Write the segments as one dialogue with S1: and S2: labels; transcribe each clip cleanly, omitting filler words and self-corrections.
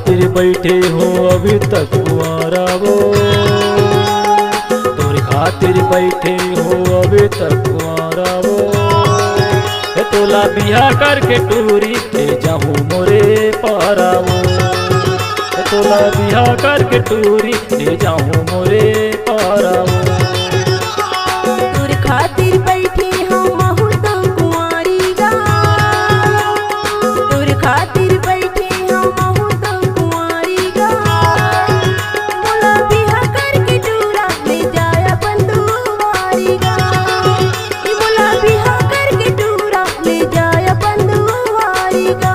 S1: खातिर बैठे हो अभी तक कुंवारा वो, तोरे खातिर बैठे हो अभी तक कुंवारा वो। तोला बिहा करके टूरी ले जाऊँ मोरे पारा वो, तोला बिहा करके टूरी ले जाऊँ मोरे पारा वो।
S2: तोर खातिर बैठे हम महू तो कुंवारी गा, तोर खातिर बैठे हम महू तो कुंवारी गा। मोला बिहा करके टूरा ले जाया बंधुवारी गा, मोला बिहा करके टूरा ले जाया बंधुवारी गा।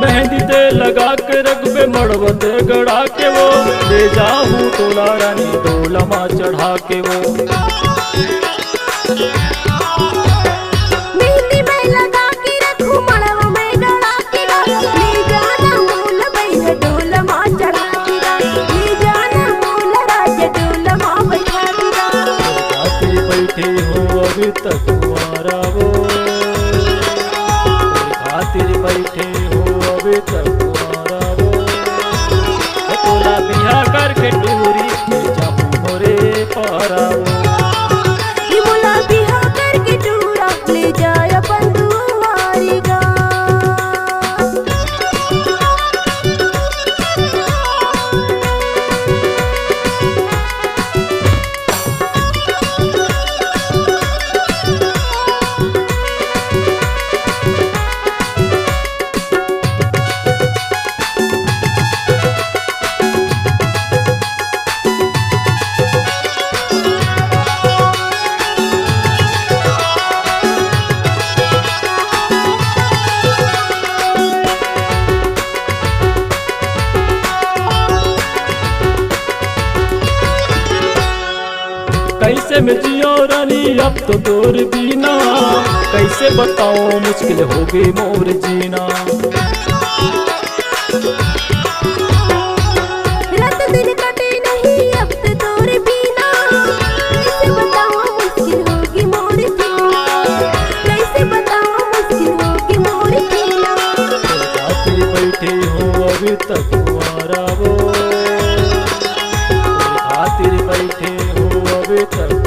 S1: मेहंदी दे लगा के रख पे मड़वते गड़ा के वो, ले जाऊँ तोला रानी डोला माँ चढ़ा के वो।
S2: मेहंदी में लगा के रखूं मड़व में गड़ा के गा, ले जाना मोल बैठा डोल माँ चढ़ा के गा, ले जाना मोल राज डोल माँ बैठा के गा।
S1: खातिर बैठे हो अभी तक कुंवारा वो, खातिर बैठे हो अभी तक कुंवारा वो। तोला बिहा करके टूरी ले जाऊँ मोरे पारा वो।
S2: मोला बिहा करके टूरा ले जाया बंधुवारी गा।
S1: कैसे में जियो रानी अब तो तोर बिना, कैसे बताओ मुश्किल हो गई मोर जीना।
S2: रात दिन कटे नहीं अब तो तोर बिना, कैसे बताओ मुश्किल होगी मोर जीना, कैसे बताओ मुश्किल होगी मोर जीना।
S1: खातिर बैठे हो अभी तक कुंवारा वो, खातिर बैठे हो अभी तक